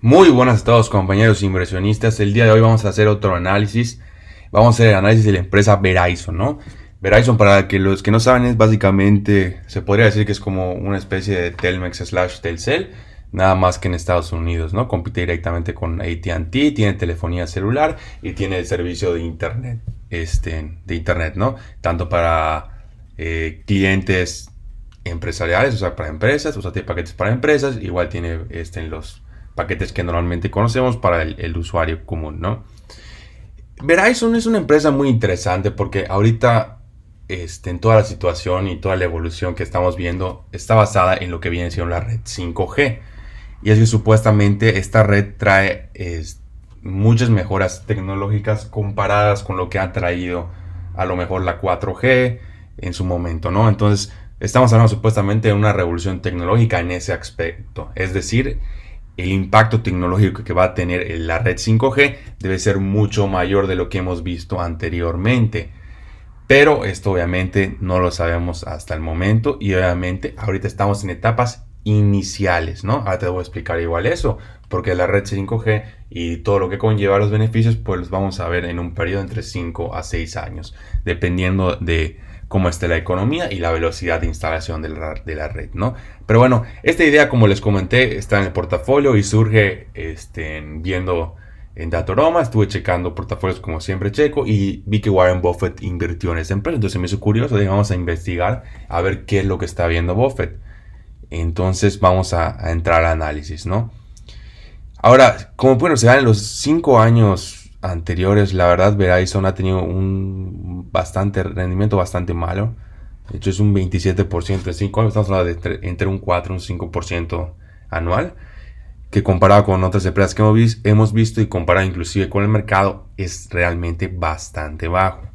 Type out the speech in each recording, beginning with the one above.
Muy buenas a todos compañeros inversionistas. El día de hoy vamos a hacer otro análisis. Vamos a hacer el análisis de la empresa Verizon, ¿no? Verizon, para que los que no saben, es básicamente, se podría decir que es como una especie de Telmex slash Telcel, nada más que en Estados Unidos, ¿no? Compite directamente con AT&T, tiene telefonía celular y tiene el servicio de internet, ¿no? Tanto para clientes empresariales, o sea, para empresas, o sea, tiene paquetes para empresas, igual tiene los paquetes que normalmente conocemos para el usuario común, ¿no? Verizon es una empresa muy interesante porque ahorita en toda la situación y toda la evolución que estamos viendo está basada en lo que viene siendo la red 5G. Y es que supuestamente esta red trae muchas mejoras tecnológicas comparadas con lo que ha traído a lo mejor la 4G en su momento, ¿no? Entonces, estamos hablando supuestamente de una revolución tecnológica en ese aspecto. Es decir, el impacto tecnológico que va a tener la red 5G debe ser mucho mayor de lo que hemos visto anteriormente. Pero esto obviamente no lo sabemos hasta el momento y obviamente ahorita estamos en etapas iniciales, ¿no? Ahora te voy a explicar igual eso, porque la red 5G y todo lo que conlleva los beneficios, pues los vamos a ver en un periodo entre 5 a 6 años, dependiendo de cómo esté la economía y la velocidad de instalación de la red, ¿no? Pero bueno, esta idea, como les comenté, está en el portafolio y surge viendo en Datoroma, estuve checando portafolios como siempre checo y vi que Warren Buffett invirtió en esa empresa. Entonces me hizo curioso, dije, vamos a investigar a ver qué es lo que está viendo Buffett. Entonces vamos a entrar al análisis, ¿no? Ahora, como pueden observar, en los 5 años anteriores, la verdad, Verizon ha tenido un bastante rendimiento bastante malo. De hecho, es un 27% en 5 años. Estamos hablando de entre un 4 y un 5% anual, que comparado con otras empresas que hemos visto y comparado inclusive con el mercado, es realmente bastante bajo.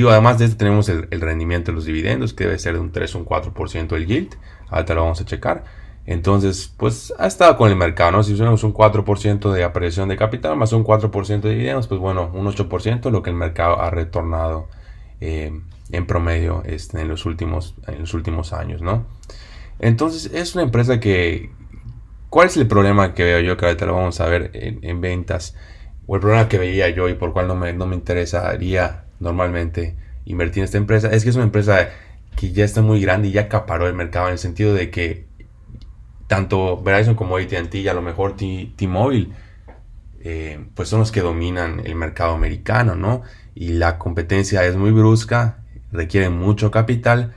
Además de esto tenemos el rendimiento de los dividendos, que debe ser de un 3 o un 4% el yield. Ahorita lo vamos a checar. Entonces, pues ha estado con el mercado, ¿no? Si tenemos un 4% de apreciación de capital más un 4% de dividendos, pues bueno, un 8% lo que el mercado ha retornado en promedio en los últimos años, ¿no? Entonces, es una empresa que, ¿cuál es el problema que veo yo? Que ahorita lo vamos a ver en ventas. O el problema que veía yo y por cual no me interesaría normalmente invertir en esta empresa. Es que es una empresa que ya está muy grande y ya acaparó el mercado en el sentido de que tanto Verizon como AT&T y a lo mejor T-Mobile pues son los que dominan el mercado americano, ¿no? Y la competencia es muy brusca, requiere mucho capital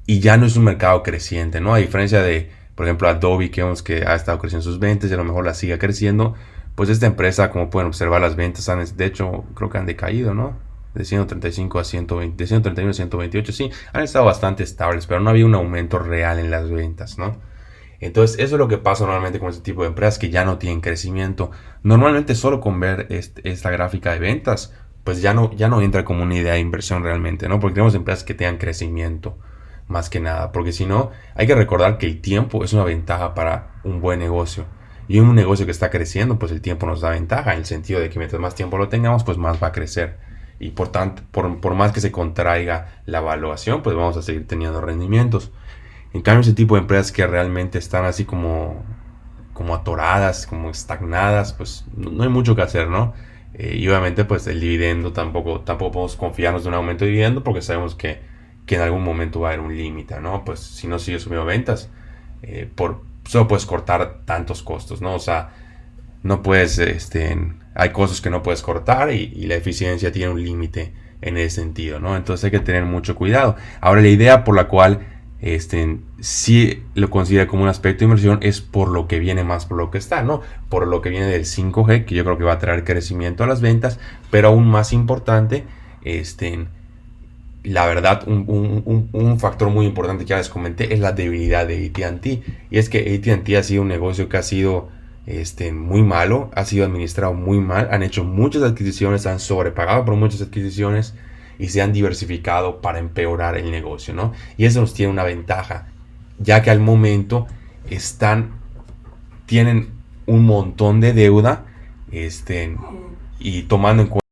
y ya no es un mercado creciente, ¿no? A diferencia de, por ejemplo, Adobe, que vemos que ha estado creciendo sus ventas y a lo mejor la siga creciendo, pues esta empresa, como pueden observar, las ventas han, de hecho, creo que han decaído, ¿no? De 135 a 120, de 131 a 128, sí, han estado bastante estables, pero no había un aumento real en las ventas, ¿no? Entonces, eso es lo que pasa normalmente con este tipo de empresas que ya no tienen crecimiento. Normalmente solo con ver esta gráfica de ventas, pues ya no entra como una idea de inversión realmente, ¿no? Porque tenemos empresas que tengan crecimiento más que nada, porque si no, hay que recordar que el tiempo es una ventaja para un buen negocio. Y en un negocio que está creciendo, pues el tiempo nos da ventaja, en el sentido de que mientras más tiempo lo tengamos, pues más va a crecer. Y por tanto, por más que se contraiga la evaluación, pues vamos a seguir teniendo rendimientos. En cambio, ese tipo de empresas que realmente están así como atoradas, como estagnadas, pues no hay mucho que hacer, ¿no? Y obviamente, pues el dividendo tampoco podemos confiarnos de un aumento de dividendo porque sabemos que en algún momento va a haber un límite, ¿no? Pues si no sigue subiendo ventas, solo puedes cortar tantos costos, ¿no? O sea, no puedes, hay costos que no puedes cortar y la eficiencia tiene un límite en ese sentido, ¿no? Entonces hay que tener mucho cuidado. Ahora, la idea por la cual sí lo considera como un aspecto de inversión es por lo que viene más por lo que está, ¿no? Por lo que viene del 5G, que yo creo que va a traer crecimiento a las ventas, pero aún más importante, la verdad, un factor muy importante que ya les comenté es la debilidad de AT&T. Y es que AT&T ha sido un negocio que ha sido muy malo, ha sido administrado muy mal, han hecho muchas adquisiciones, han sobrepagado por muchas adquisiciones y se han diversificado para empeorar el negocio, ¿no? Y eso nos tiene una ventaja, ya que al momento tienen un montón de deuda, y tomando en cuenta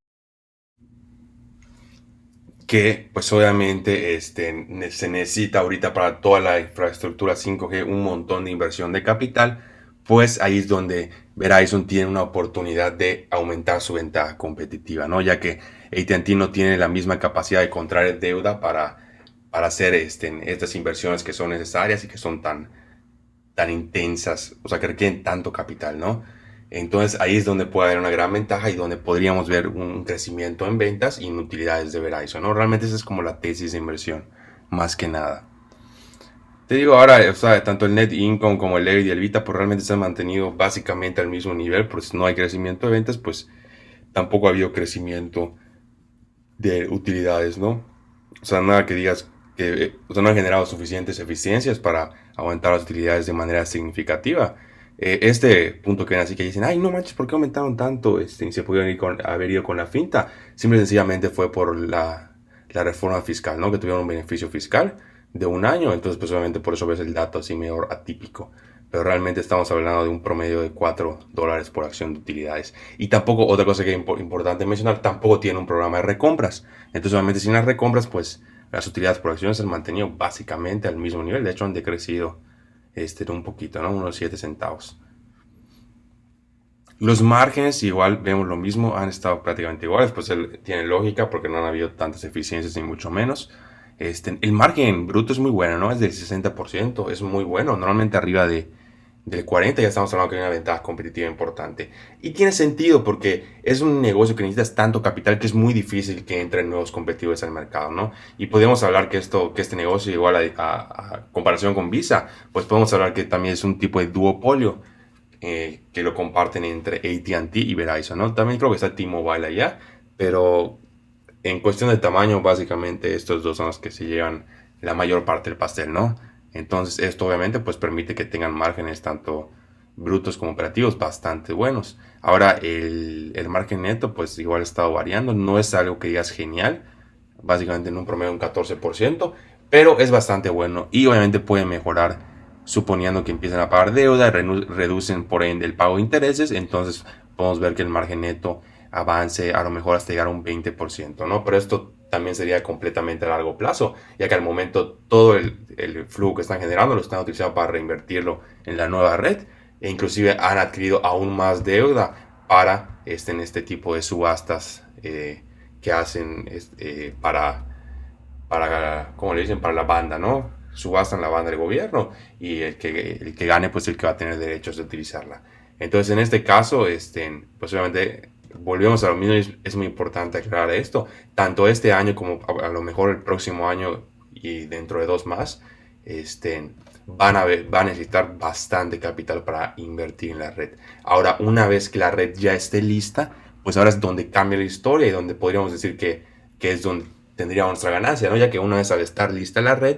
que pues obviamente se necesita ahorita para toda la infraestructura 5G un montón de inversión de capital, pues ahí es donde Verizon tiene una oportunidad de aumentar su ventaja competitiva, ¿no? Ya que AT&T no tiene la misma capacidad de contraer deuda para hacer estas inversiones que son necesarias y que son tan intensas, o sea, que requieren tanto capital, ¿no? Entonces ahí es donde puede haber una gran ventaja y donde podríamos ver un crecimiento en ventas y en utilidades de Verizon, ¿no? Realmente esa es como la tesis de inversión, más que nada. Te digo ahora, o sea, tanto el net income como el EBIT y el EBITDA, pues realmente se han mantenido básicamente al mismo nivel, pues no hay crecimiento de ventas, pues tampoco ha habido crecimiento de utilidades, ¿no? O sea, nada que digas que, o sea, no han generado suficientes eficiencias para aumentar las utilidades de manera significativa. Este punto que ven así que dicen, ay, no manches, ¿por qué aumentaron tanto? Y se pudieron haber ido con la finta. Simple y sencillamente fue por la reforma fiscal, ¿no? Que tuvieron un beneficio fiscal de un año. Entonces, pues obviamente por eso ves el dato así medio atípico. Pero realmente estamos hablando de un promedio de $4 por acción de utilidades. Y tampoco, otra cosa que es importante mencionar, tampoco tiene un programa de recompras. Entonces, obviamente, sin las recompras, pues las utilidades por acción se han mantenido básicamente al mismo nivel. De hecho, han decrecido un poquito, ¿no? Unos 7 centavos. Los márgenes, igual vemos lo mismo, han estado prácticamente iguales, pues tiene lógica porque no han habido tantas eficiencias ni mucho menos. El margen bruto es muy bueno, ¿no? Es del 60%, es muy bueno, normalmente arriba del 40% ya estamos hablando que hay una ventaja competitiva importante. Y tiene sentido porque es un negocio que necesitas tanto capital que es muy difícil que entren nuevos competidores al mercado, ¿no? Y podemos hablar que este negocio, igual a comparación con Visa, pues podemos hablar que también es un tipo de duopolio que lo comparten entre AT&T y Verizon, ¿no? También creo que está T-Mobile allá, pero en cuestión de tamaño, básicamente estos dos son los que se llevan la mayor parte del pastel, ¿no? Entonces esto obviamente pues permite que tengan márgenes tanto brutos como operativos bastante buenos. Ahora el margen neto pues igual ha estado variando, no es algo que digas genial, básicamente en un promedio un 14%, pero es bastante bueno y obviamente puede mejorar suponiendo que empiezan a pagar deuda, reducen por ende el pago de intereses, entonces podemos ver que el margen neto avance a lo mejor hasta llegar a un 20%, ¿no? Pero esto también sería completamente a largo plazo, ya que al momento todo el flujo que están generando lo están utilizando para reinvertirlo en la nueva red e inclusive han adquirido aún más deuda para en este tipo de subastas que hacen como le dicen, para la banda, ¿no? Subastan la banda del gobierno y el que gane, pues el que va a tener derechos de utilizarla. Entonces, en este caso, pues obviamente volvemos a lo mismo y es muy importante aclarar esto. Tanto este año como a lo mejor el próximo año y dentro de 2 más, van a necesitar bastante capital para invertir en la red. Ahora, una vez que la red ya esté lista, pues ahora es donde cambia la historia y donde podríamos decir que es donde tendríamos nuestra ganancia, ¿no? Ya que una vez al estar lista la red,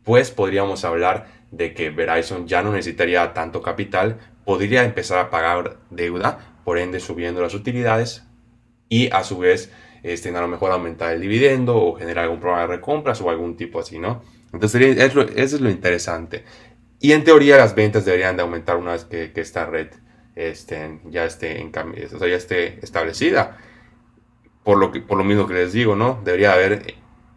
pues podríamos hablar de que Verizon ya no necesitaría tanto capital, podría empezar a pagar deuda, por ende subiendo las utilidades y a su vez a lo mejor aumentar el dividendo o generar algún programa de recompras o algún tipo así, ¿no? Entonces eso es lo interesante. Y en teoría las ventas deberían de aumentar una vez que esta red ya esté establecida por lo mismo que les digo, ¿no? Debería haber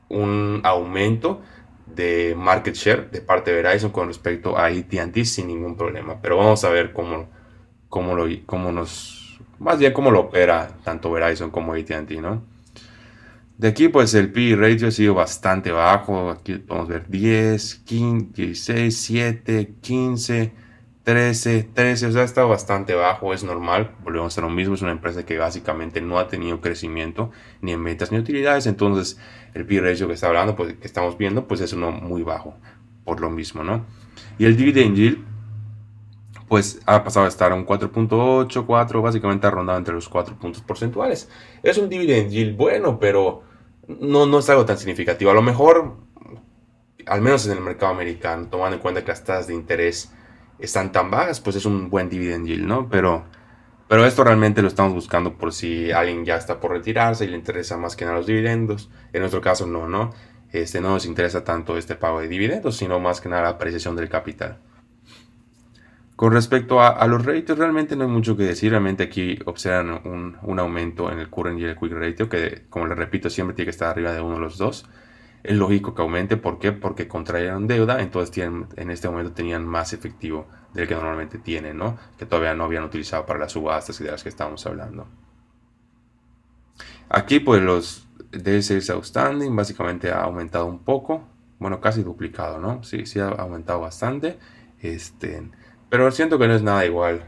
un aumento de market share de parte de Verizon con respecto a AT&T sin ningún problema. Pero vamos a ver más bien cómo lo opera tanto Verizon como AT&T, ¿no? De aquí pues el P/E ratio ha sido bastante bajo, aquí podemos ver 10, 15, 16, 7, 15, 13, o sea, ha estado bastante bajo, es normal, volvemos a lo mismo, es una empresa que básicamente no ha tenido crecimiento ni en ventas ni utilidades, entonces el P/E ratio que está hablando, pues que estamos viendo, pues es uno muy bajo, por lo mismo, ¿no? Y el dividend yield, pues ha pasado a estar a un 4.8, 4, básicamente ha rondado entre los 4 puntos porcentuales. Es un dividend yield bueno, pero no es algo tan significativo. A lo mejor, al menos en el mercado americano, tomando en cuenta que las tasas de interés están tan bajas, pues es un buen dividend yield, ¿no? Pero esto realmente lo estamos buscando por si alguien ya está por retirarse y le interesa más que nada los dividendos. En nuestro caso no. No nos interesa tanto este pago de dividendos, sino más que nada la apreciación del capital. Con respecto a los ratios, realmente no hay mucho que decir. Realmente aquí observan un aumento en el current y el quick ratio, que como les repito, siempre tiene que estar arriba de uno de los dos. Es lógico que aumente, ¿por qué? Porque contrayeron deuda, entonces en este momento tenían más efectivo del que normalmente tienen, ¿no? Que todavía no habían utilizado para las subastas y de las que estábamos hablando. Aquí pues los Day Sales Outstanding básicamente ha aumentado un poco, bueno, casi duplicado, ¿no? Sí, sí ha aumentado bastante, pero siento que no es nada igual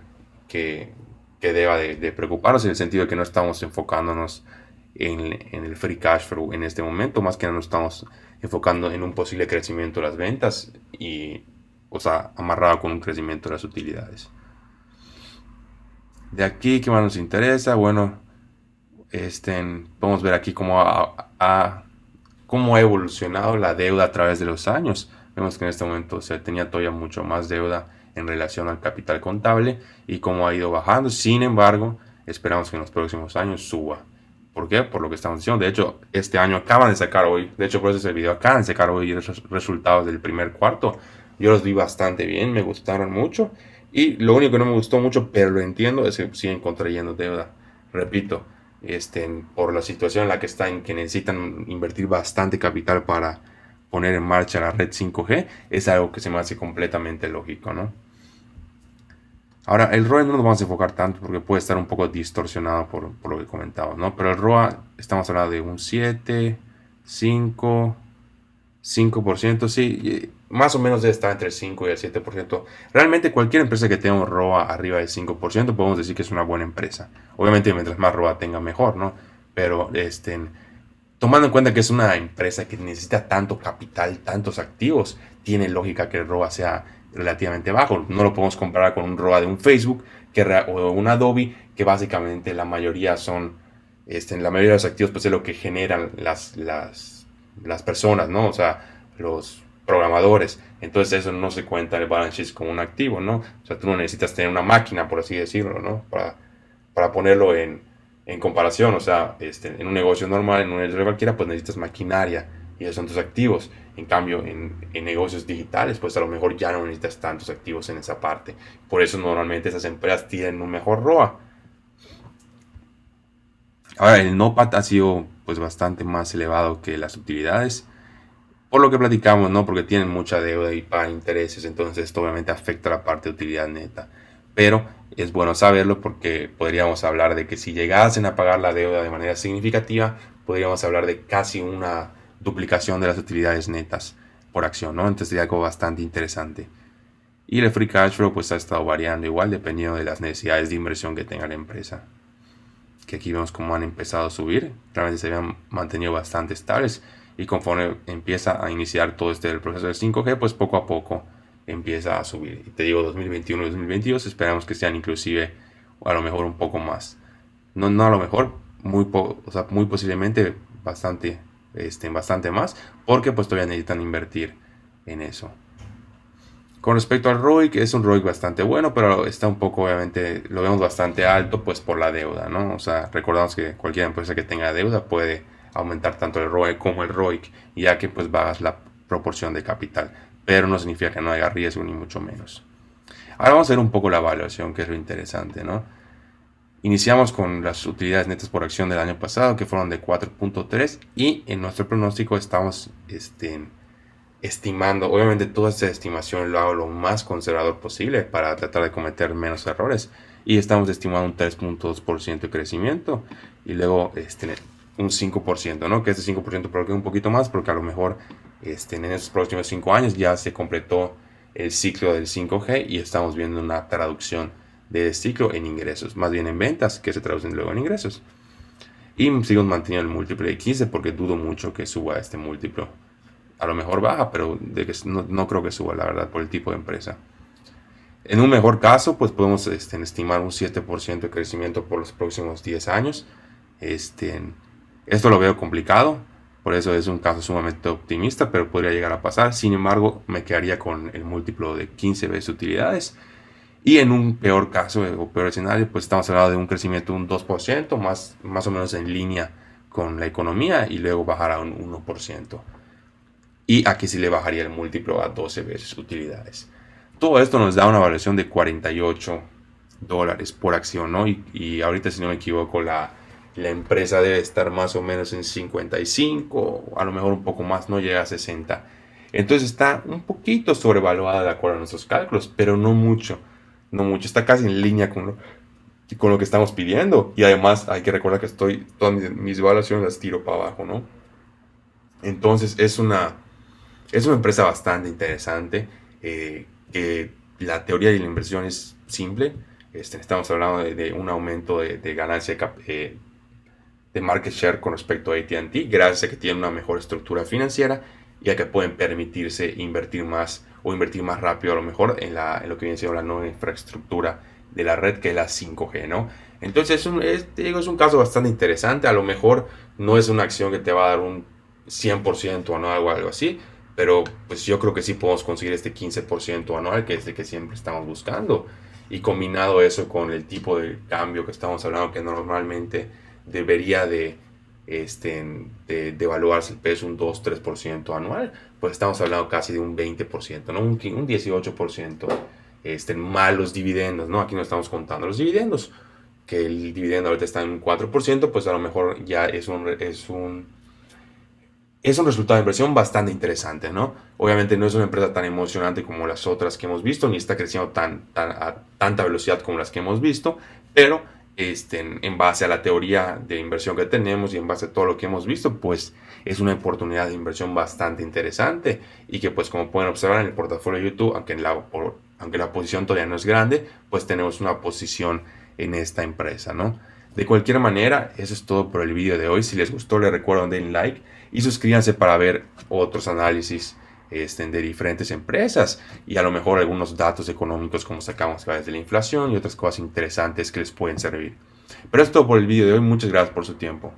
que, que deba de preocuparnos en el sentido de que no estamos enfocándonos en el free cash flow en este momento, más que no nos estamos enfocando en un posible crecimiento de las ventas y, o sea, amarrado con un crecimiento de las utilidades. De aquí, ¿qué más nos interesa? Bueno, podemos ver aquí cómo ha evolucionado la deuda a través de los años. Vemos que en este momento se tenía todavía mucho más deuda en relación al capital contable y cómo ha ido bajando. Sin embargo, esperamos que en los próximos años suba. ¿Por qué? Por lo que estamos diciendo. De hecho, este año acaban de sacar hoy, de hecho por eso es el video, acaban de sacar hoy los resultados del primer cuarto. Yo los vi bastante bien, me gustaron mucho. Y lo único que no me gustó mucho, pero lo entiendo, es que siguen contrayendo deuda. Repito, por la situación en la que están, que necesitan invertir bastante capital para poner en marcha la red 5G, es algo que se me hace completamente lógico, ¿no? Ahora, el ROE no nos vamos a enfocar tanto porque puede estar un poco distorsionado por lo que comentaba, ¿no? Pero el ROA, estamos hablando de un 7, 5, 5%, sí, más o menos debe estar entre el 5 y el 7%. Realmente cualquier empresa que tenga un ROA arriba del 5% podemos decir que es una buena empresa. Obviamente mientras más ROA tenga mejor, ¿no? Pero tomando en cuenta que es una empresa que necesita tanto capital, tantos activos, tiene lógica que el ROA sea relativamente bajo. No lo podemos comparar con un ROA de un Facebook o un Adobe, que básicamente la mayoría son, la mayoría de los activos pues es lo que generan las personas, ¿no? O sea, los programadores. Entonces eso no se cuenta en el balance sheet como un activo, ¿no? O sea, tú no necesitas tener una máquina, por así decirlo, ¿no? Para ponerlo en comparación. O sea, en un negocio normal, en un negocio cualquiera, pues necesitas maquinaria y esos son tus activos. En cambio, en negocios digitales, pues a lo mejor ya no necesitas tantos activos en esa parte. Por eso normalmente esas empresas tienen un mejor ROA. Ahora, el NOPAT ha sido pues bastante más elevado que las utilidades. Por lo que platicamos, ¿no? Porque tienen mucha deuda y pagan intereses, entonces esto obviamente afecta la parte de utilidad neta. Pero es bueno saberlo porque podríamos hablar de que si llegasen a pagar la deuda de manera significativa, podríamos hablar de casi una duplicación de las utilidades netas por acción, ¿no? Entonces sería algo bastante interesante. Y el free cash flow pues ha estado variando igual dependiendo de las necesidades de inversión que tenga la empresa. Que aquí vemos cómo han empezado a subir, realmente se habían mantenido bastante estables y conforme empieza a iniciar todo el proceso del 5G, pues poco a poco empieza a subir. Y te digo, 2021 y 2022 esperamos que sean inclusive a lo mejor un poco más. No a lo mejor, o sea, muy posiblemente bastante más, porque pues todavía necesitan invertir en eso. Con respecto al ROIC, es un ROIC bastante bueno, pero está un poco, obviamente, lo vemos bastante alto, pues por la deuda, ¿no? O sea, recordamos que cualquier empresa que tenga deuda puede aumentar tanto el ROE como el ROIC, ya que pues bajas la proporción de capital, pero no significa que no haya riesgo ni mucho menos. Ahora vamos a ver un poco la evaluación, que es lo interesante, ¿no? Iniciamos con las utilidades netas por acción del año pasado, que fueron de 4.3, y en nuestro pronóstico estamos estimando, obviamente toda esta estimación lo hago lo más conservador posible para tratar de cometer menos errores, y estamos estimando un 3.2% de crecimiento y luego un 5%, ¿no? Que este 5% provoque un poquito más porque a lo mejor en estos próximos 5 años ya se completó el ciclo del 5G y estamos viendo una traducción de ciclo en ingresos, más bien en ventas que se traducen luego en ingresos. Y sigo manteniendo el múltiplo de 15 porque dudo mucho que suba este múltiplo. A lo mejor baja, pero no creo que suba, la verdad, por el tipo de empresa. En un mejor caso, pues podemos estimar un 7% de crecimiento por los próximos 10 años. Esto lo veo complicado, por eso es un caso sumamente optimista, pero podría llegar a pasar. Sin embargo, me quedaría con el múltiplo de 15 veces utilidades. Y en un peor caso o peor escenario, pues estamos hablando de un crecimiento de un 2%, más o menos en línea con la economía, y luego bajar a un 1%. Y aquí sí le bajaría el múltiplo a 12 veces utilidades. Todo esto nos da una valoración de $48 por acción, ¿no? Y ahorita, si no me equivoco, la la empresa debe estar más o menos en 55, a lo mejor un poco más, no llega a 60. Entonces está un poquito sobrevaluada de acuerdo a nuestros cálculos, pero no mucho, no mucho, está casi en línea con lo que estamos pidiendo. Y además hay que recordar que todas mis evaluaciones las tiro para abajo, ¿no? Entonces es una empresa bastante interesante, que la teoría de la inversión es simple. Estamos hablando de un aumento de ganancia de market share con respecto a AT&T, gracias a que tienen una mejor estructura financiera y a que pueden permitirse invertir más o invertir más rápido a lo mejor en lo que viene siendo la nueva infraestructura de la red, que es la 5G, ¿no? Entonces es un caso bastante interesante. A lo mejor no es una acción que te va a dar un 100% anual o algo así, pero pues yo creo que sí podemos conseguir este 15% anual, que es el que siempre estamos buscando. Y combinado eso con el tipo de cambio que estamos hablando, que normalmente debería de evaluarse el peso un 2-3% anual, pues estamos hablando casi de un 20%, ¿no? Un 18%, más los dividendos, ¿no? Aquí no estamos contando los dividendos, que el dividendo ahorita está en un 4%, pues a lo mejor ya es un resultado de inversión bastante interesante, ¿no? Obviamente no es una empresa tan emocionante como las otras que hemos visto, ni está creciendo a tanta velocidad como las que hemos visto, pero en base a la teoría de inversión que tenemos y en base a todo lo que hemos visto, pues es una oportunidad de inversión bastante interesante y que, pues, como pueden observar en el portafolio de YouTube, aunque la posición todavía no es grande, pues tenemos una posición en esta empresa, ¿no? De cualquier manera, eso es todo por el video de hoy. Si les gustó, les recuerdo den like y suscríbanse para ver otros análisis de diferentes empresas y a lo mejor algunos datos económicos como sacamos a través de la inflación y otras cosas interesantes que les pueden servir. Pero eso es todo por el video de hoy. Muchas gracias por su tiempo.